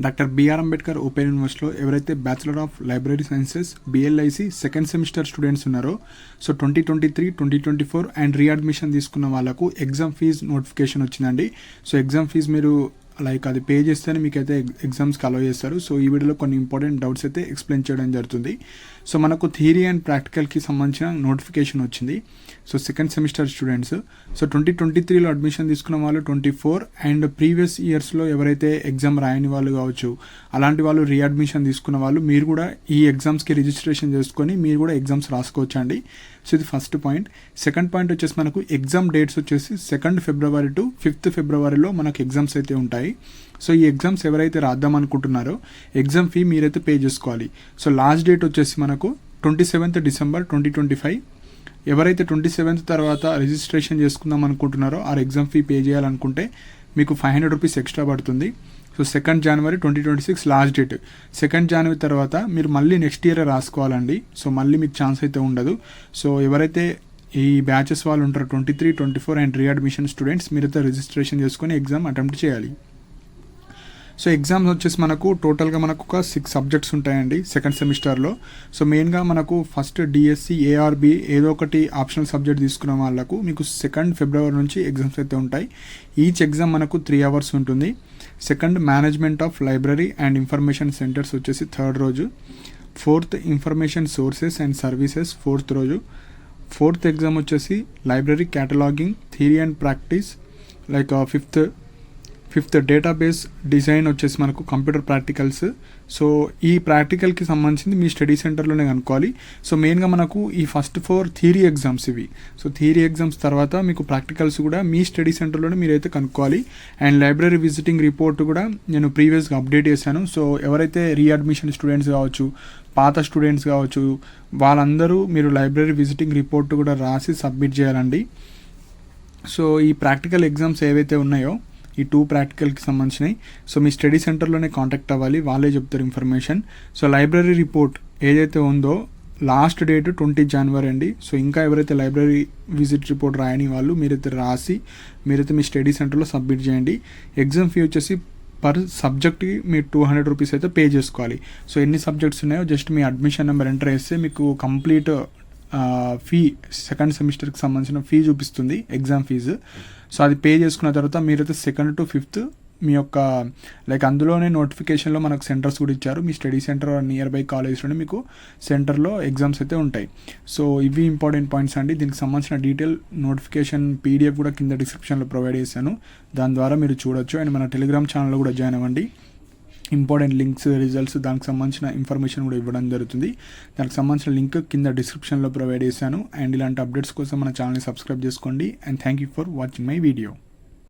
Doctor BR Ambedkar open యూనివర్సిటీలో ఎవరైతే bachelor of library sciences BLIC second semester students ఉన్నారో so 2023 2024 and readmission తీసుకున్న వాళ్ళకు ఎగ్జామ్ ఫీజ్ నోటిఫికేషన్ వచ్చిందండి. సో ఎగ్జామ్ ఫీజ్ మీరు అది పే చేస్తేనే మీకైతే ఎగ్జామ్స్కి అలౌ చేస్తారు. సో ఈ వీడియోలో కొన్ని ఇంపార్టెంట్ డౌట్స్ అయితే ఎక్స్ప్లెయిన్ చేయడం జరుగుతుంది. సో మనకు థియరీ అండ్ ప్రాక్టికల్కి సంబంధించిన నోటిఫికేషన్ వచ్చింది. So second semester students so 2023లో అడ్మిషన్ తీసుకున్న వాళ్ళు 24 అండ్ ప్రీవియస్ ఇయర్స్లో ఎవరైతే ఎగ్జామ్ రాయని వాళ్ళు కావచ్చు అలాంటి వాళ్ళు రీఅడ్మిషన్ తీసుకున్న వాళ్ళు మీరు కూడా ఈ ఎగ్జామ్స్కి రిజిస్ట్రేషన్ చేసుకొని మీరు కూడా ఎగ్జామ్స్ రాసుకోవచ్చండి. సో ఇది ఫస్ట్ పాయింట్. సెకండ్ పాయింట్ వచ్చేసి మనకు ఎగ్జామ్ డేట్స్ వచ్చేసి 2 ఫిబ్రవరి టు 5 ఫిబ్రవరిలో మనకు ఎగ్జామ్స్ అయితే ఉంటాయి. సో ఈ ఎగ్జామ్స్ ఎవరైతే రాద్దాం అనుకుంటున్నారో ఎగ్జామ్ ఫీ మీరైతే పే చేసుకోవాలి. సో లాస్ట్ డేట్ వచ్చేసి మనకు 27 డిసెంబర్ 2025. ఎవరైతే 27 తర్వాత రిజిస్ట్రేషన్ చేసుకుందాం అనుకుంటున్నారో ఆ ఎగ్జామ్ ఫీ పే చేయాలనుకుంటే మీకు 500 రూపీస్ ఎక్స్ట్రా పడుతుంది. సో 2 జనవరి 2026 లాస్ట్ డేట్. 2 జనవరి తర్వాత మీరు మళ్ళీ నెక్స్ట్ ఇయర్ రాసుకోవాలండి. సో మళ్ళీ మీకు ఛాన్స్ అయితే ఉండదు. సో ఎవరైతే ఈ బ్యాచెస్ వాళ్ళు ఉంటారో 23, 24 అండ్ రీఅడ్మిషన్ స్టూడెంట్స్ మీరైతే రిజిస్ట్రేషన్ చేసుకొని ఎగ్జామ్ అటెంప్ట్ చేయాలి. సో ఎగ్జామ్స్ వచ్చేసి మనకు టోటల్గా మనకు ఒక 6 సబ్జెక్ట్స్ ఉంటాయండి సెకండ్ సెమిస్టర్లో. సో మెయిన్గా మనకు ఫస్ట్ డిఎస్సి ఏఆర్బి ఏదో ఒకటి ఆప్షనల్ సబ్జెక్ట్ తీసుకున్న వాళ్ళకు మీకు 2 ఫిబ్రవరి నుంచి ఎగ్జామ్స్ అయితే ఉంటాయి. ఈచ్ ఎగ్జామ్ మనకు 3 అవర్స్ ఉంటుంది. Second management of library and information centres వచ్చేసి 3rd రోజు. 4th information sources and services 4th రోజు. 4th ఎగ్జామ్ వచ్చేసి library cataloguing theory and practice fifth database design వచ్చేసి మనకు కంప్యూటర్ ప్రాక్టికల్స్. సో ఈ ప్రాక్టికల్కి సంబంధించింది మీ స్టడీ సెంటర్లోనే కనుక్కోవాలి. సో మెయిన్గా మనకు ఈ ఫస్ట్ 4 థియరీ ఎగ్జామ్స్ ఇవి. సో థియరీ ఎగ్జామ్స్ తర్వాత మీకు ప్రాక్టికల్స్ కూడా మీ స్టడీ సెంటర్లోనే మీరైతే కనుక్కోవాలి. అండ్ లైబ్రరీ విజిటింగ్ రిపోర్ట్ కూడా నేను ప్రీవియస్గా అప్డేట్ చేశాను. సో ఎవరైతే రీఅడ్మిషన్ స్టూడెంట్స్ కావచ్చు పాత స్టూడెంట్స్ కావచ్చు వాళ్ళందరూ మీరు లైబ్రరీ విజిటింగ్ రిపోర్ట్ కూడా రాసి సబ్మిట్ చేయాలండి. సో ఈ ప్రాక్టికల్ ఎగ్జామ్స్ ఏవైతే ఉన్నాయో ఈ 2 ప్రాక్టికల్కి సంబంధించినవి సో మీ స్టడీ సెంటర్లోనే కాంటాక్ట్ అవ్వాలి, వాళ్ళే చెప్తారు ఇన్ఫర్మేషన్. సో లైబ్రరీ రిపోర్ట్ ఏదైతే ఉందో లాస్ట్ డేట్ 20 జనవరి అండి. సో ఇంకా ఎవరైతే లైబ్రరీ విజిట్ రిపోర్ట్ రాయని వాళ్ళు మీరైతే రాసి మీరైతే మీ స్టడీ సెంటర్లో సబ్మిట్ చేయండి. ఎగ్జామ్ ఫీ వచ్చేసి పర్ సబ్జెక్ట్కి మీరు 200 రూపీస్ అయితే పే చేసుకోవాలి. సో ఎన్ని సబ్జెక్ట్స్ ఉన్నాయో జస్ట్ మీ అడ్మిషన్ నెంబర్ ఎంటర్ చేస్తే మీకు కంప్లీట్ ఫీ సెకండ్ సెమిస్టర్కి సంబంధించిన ఫీ చూపిస్తుంది ఎగ్జామ్ ఫీజు. సో అది పే చేసుకున్న తర్వాత మీరైతే 2nd to 5th మీ యొక్క అందులోనే నోటిఫికేషన్లో మనకు సెంటర్స్ కూడా ఇచ్చారు. మీ స్టడీ సెంటర్ నియర్ బై కాలేజ్లోనే మీకు సెంటర్లో ఎగ్జామ్స్ అయితే ఉంటాయి. సో ఇవి ఇంపార్టెంట్ పాయింట్స్ అండి. దీనికి సంబంధించిన డీటెయిల్ నోటిఫికేషన్ పీడిఎఫ్ కూడా కింద డిస్క్రిప్షన్లో ప్రొవైడ్ చేశాను. దాని ద్వారా మీరు చూడొచ్చు. అండ్ మన టెలిగ్రామ్ ఛానల్లో కూడా జాయిన్ అవ్వండి. ఇంపార్టెంట్ లింక్స్ రిజల్ట్స్ దానికి సంబంధించిన ఇన్ఫర్మేషన్ కూడా ఇవ్వడం జరుగుతుంది. దానికి సంబంధించిన లింక్ కింద డిస్క్రిప్షన్లో ప్రొవైడ్ చేశాను. అండ్ ఇలాంటి అప్డేట్స్ కోసం మన ఛానల్ని సబ్స్క్రైబ్ చేసుకోండి. And thank you for watching my video.